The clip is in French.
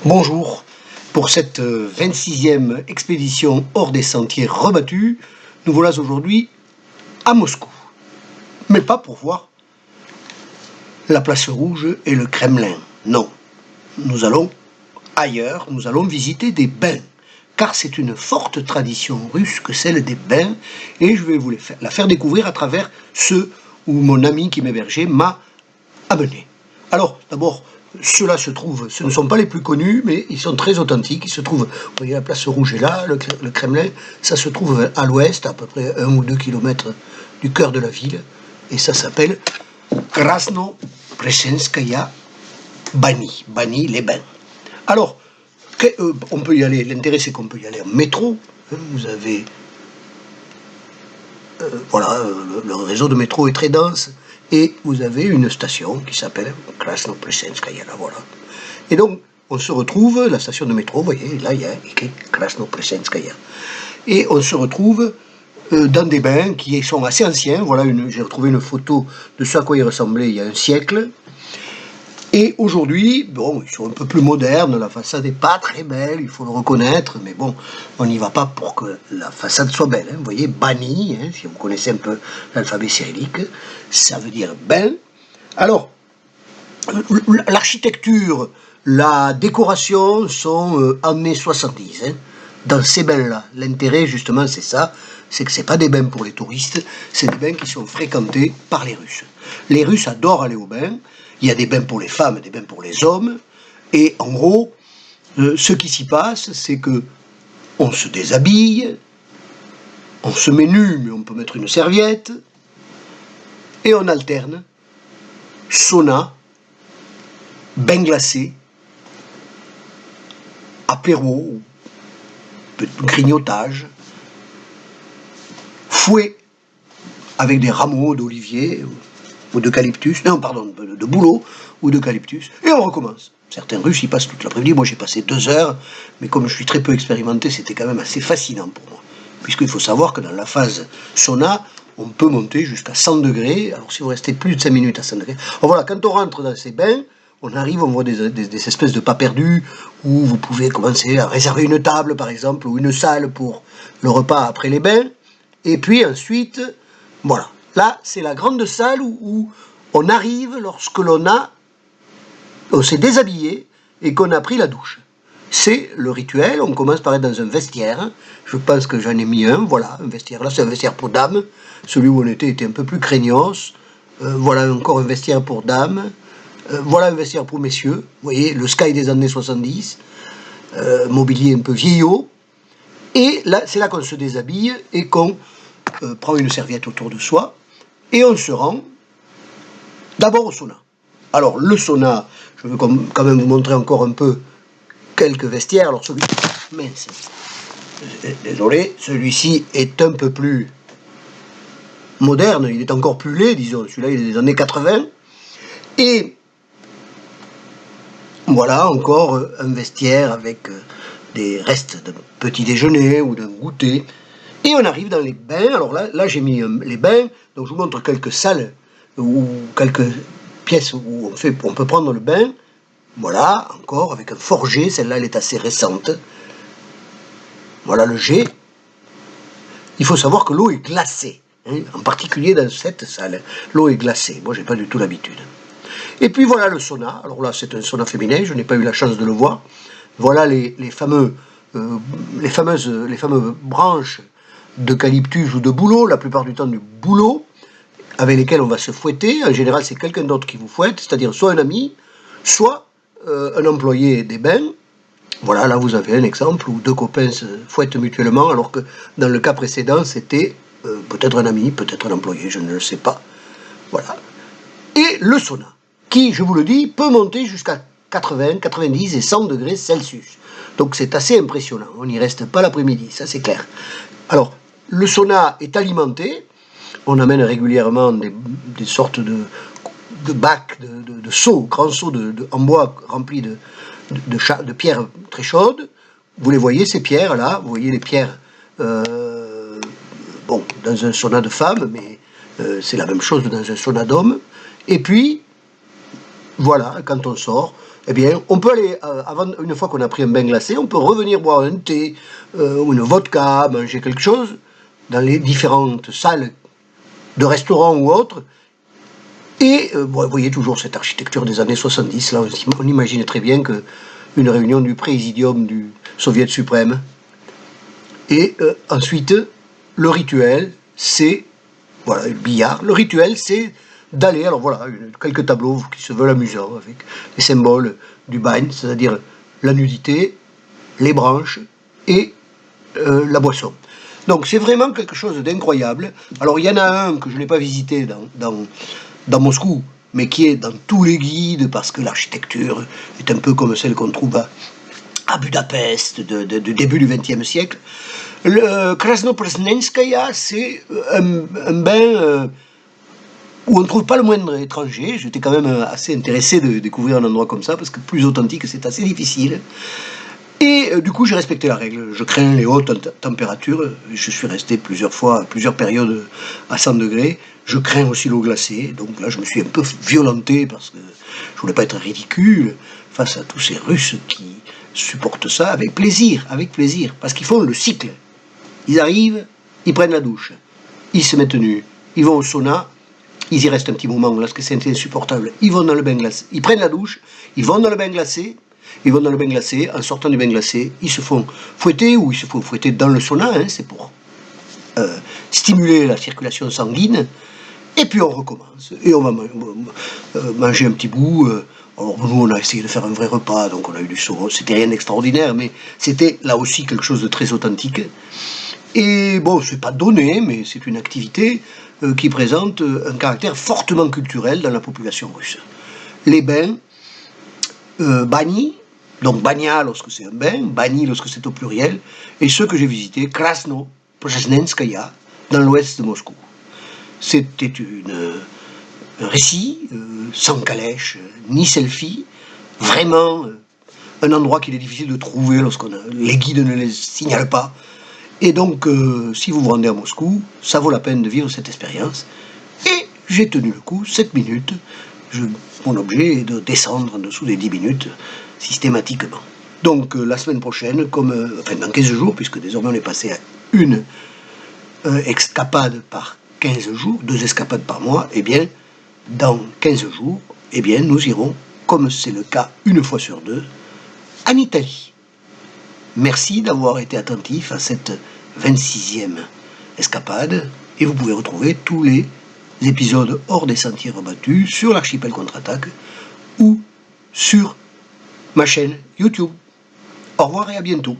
Bonjour, pour cette 26e expédition hors des sentiers rebattus, nous voilà aujourd'hui à Moscou. Mais pas pour voir la place rouge et le Kremlin, non. Nous allons ailleurs, nous allons visiter des bains, car c'est une forte tradition russe que celle des bains, et je vais vous la faire découvrir à travers ceux où mon ami qui m'hébergeait m'a amené. Alors, d'abord, ceux-là ce ne sont pas les plus connus, mais ils sont très authentiques. Ils se trouvent, vous voyez, la place rouge est là, le Kremlin, ça se trouve à l'ouest, à peu près 1 ou 2 kilomètres du cœur de la ville, et ça s'appelle Krasnopreshenskaya Bani, Bani les bains. Alors, on peut y aller, l'intérêt c'est qu'on peut y aller en métro, vous avez, le réseau de métro est très dense, et vous avez une station qui s'appelle Krasnopreshenskaya, voilà. Et donc, on se retrouve, la station de métro, vous voyez, là il y a écrit Krasnopreshenskaya. Et on se retrouve dans des bains qui sont assez anciens. Voilà, j'ai retrouvé une photo de ce à quoi ils ressemblaient il y a un siècle. Et aujourd'hui, bon, ils sont un peu plus modernes, la façade n'est pas très belle, il faut le reconnaître, mais bon, on n'y va pas pour que la façade soit belle. Vous voyez, Bani, si vous connaissez un peu l'alphabet cyrillique, ça veut dire bain. Alors, l'architecture, la décoration sont années 70. Dans ces bains-là, l'intérêt justement c'est ça, c'est que c'est pas des bains pour les touristes, c'est des bains qui sont fréquentés par les Russes. Les Russes adorent aller aux bains, il y a des bains pour les femmes, des bains pour les hommes, et en gros, ce qui s'y passe, c'est que on se déshabille, on se met nu, mais on peut mettre une serviette, et on alterne sauna, bain glacé, apéro, grignotage, fouet avec des rameaux d'olivier ou d'eucalyptus, non pardon, de bouleau ou d'eucalyptus, et on recommence. Certains Russes y passent toute l'après-midi, moi j'ai passé 2 heures, mais comme je suis très peu expérimenté, c'était quand même assez fascinant pour moi. Puisqu'il faut savoir que dans la phase sauna, on peut monter jusqu'à 100 degrés, alors si vous restez plus de 5 minutes à 100 degrés, alors voilà, quand on rentre dans ces bains, on arrive, on voit des espèces de pas perdus, où vous pouvez commencer à réserver une table par exemple, ou une salle pour le repas après les bains, et puis ensuite, voilà. Là, c'est la grande salle où on arrive lorsque on s'est déshabillé et qu'on a pris la douche. C'est le rituel, on commence par être dans un vestiaire, je pense que j'en ai mis un, voilà, un vestiaire, là c'est un vestiaire pour dames, celui où on était un peu plus craignos, voilà encore un vestiaire pour dames, voilà un vestiaire pour messieurs, vous voyez, le Sky des années 70, mobilier un peu vieillot, et là, c'est là qu'on se déshabille et qu'on prend une serviette autour de soi, et on se rend d'abord au sauna. Alors, le sauna, je veux quand même vous montrer encore un peu quelques vestiaires. Alors, mince, désolé, celui-ci est un peu plus moderne, il est encore plus laid, disons. Celui-là, il est des années 80. Et voilà encore un vestiaire avec des restes d'un petit déjeuner ou d'un goûter. Et on arrive dans les bains. Alors là j'ai mis les bains, donc je vous montre quelques salles ou quelques pièces où on peut prendre le bain. Voilà, encore avec un fort jet, celle-là elle est assez récente. Voilà le jet. Il faut savoir que l'eau est glacée, en particulier dans cette salle. L'eau est glacée, moi j'ai pas du tout l'habitude. Et puis voilà le sauna. Alors là c'est un sauna féminin, je n'ai pas eu la chance de le voir. Voilà les fameuses branches d'eucalyptus ou de bouleau, la plupart du temps du bouleau, avec lesquels on va se fouetter. En général, c'est quelqu'un d'autre qui vous fouette, c'est-à-dire soit un ami, soit un employé des bains. Voilà, là vous avez un exemple où 2 copains se fouettent mutuellement, alors que dans le cas précédent, c'était peut-être un ami, peut-être un employé, je ne le sais pas. Voilà. Et le sauna, qui, je vous le dis, peut monter jusqu'à 80, 90 et 100 degrés Celsius. Donc c'est assez impressionnant, on n'y reste pas l'après-midi, ça c'est clair. Alors, le sauna est alimenté, on amène régulièrement des sortes de bacs, de seaux, grands seaux en bois remplis de pierres très chaudes. Vous les voyez ces pierres là, vous voyez les pierres, bon, dans un sauna de femmes, mais c'est la même chose dans un sauna d'hommes. Et puis, voilà, quand on sort, eh bien, on peut aller, une fois qu'on a pris un bain glacé, on peut revenir boire un thé ou une vodka, manger quelque chose dans les différentes salles de restaurants ou autres. Et vous voyez toujours cette architecture des années 70, là on imagine très bien qu'une réunion du présidium du Soviet suprême. Et ensuite, le rituel, c'est, voilà, le billard, le rituel, c'est d'aller, alors voilà, quelques tableaux qui se veulent amusants, avec les symboles du bagne, c'est-à-dire la nudité, les branches et la boisson. Donc c'est vraiment quelque chose d'incroyable. Alors il y en a un que je n'ai pas visité dans Moscou, mais qui est dans tous les guides, parce que l'architecture est un peu comme celle qu'on trouve à Budapest du début du XXe siècle. Le Krasnopresnenskaya, c'est un bain où on ne trouve pas le moindre étranger. J'étais quand même assez intéressé de découvrir un endroit comme ça, parce que plus authentique, c'est assez difficile. Et du coup, j'ai respecté la règle. Je crains les hautes températures. Je suis resté plusieurs périodes à 100 degrés. Je crains aussi l'eau glacée. Donc là, je me suis un peu violenté parce que je voulais pas être ridicule face à tous ces Russes qui supportent ça avec plaisir, parce qu'ils font le cycle. Ils arrivent, ils prennent la douche, ils se mettent nus, ils vont au sauna, ils y restent un petit moment lorsque c'est insupportable. Ils vont dans le bain glacé, ils prennent la douche, ils vont dans le bain glacé. Ils vont dans le bain glacé, en sortant du bain glacé, ils se font fouetter, ou ils se font fouetter dans le sauna, c'est pour stimuler la circulation sanguine, et puis on recommence, et on va manger un petit bout. Alors nous on a essayé de faire un vrai repas, donc on a eu du saumon, c'était rien d'extraordinaire, mais c'était là aussi quelque chose de très authentique. Et bon, c'est pas donné, mais c'est une activité qui présente un caractère fortement culturel dans la population russe. Les bains, Bani, donc Bania lorsque c'est un bain, Bani lorsque c'est au pluriel, et ceux que j'ai visités, Krasnopresnenskaya, dans l'ouest de Moscou. C'était un récit, sans calèche, ni selfie, vraiment un endroit qu'il est difficile de trouver les guides ne les signalent pas. Et donc, si vous vous rendez à Moscou, ça vaut la peine de vivre cette expérience. Et j'ai tenu le coup, 7 minutes. Mon objet est de descendre en dessous des 10 minutes, systématiquement. Donc, la semaine prochaine, dans 15 jours, puisque désormais on est passé à une escapade par 15 jours, 2 escapades par mois, eh bien, dans 15 jours, eh bien, nous irons, comme c'est le cas une fois sur 2, en Italie. Merci d'avoir été attentif à cette 26e escapade, et vous pouvez retrouver tous les épisodes hors des sentiers rebattus sur l'archipel contre-attaque ou sur ma chaîne YouTube. Au revoir et à bientôt.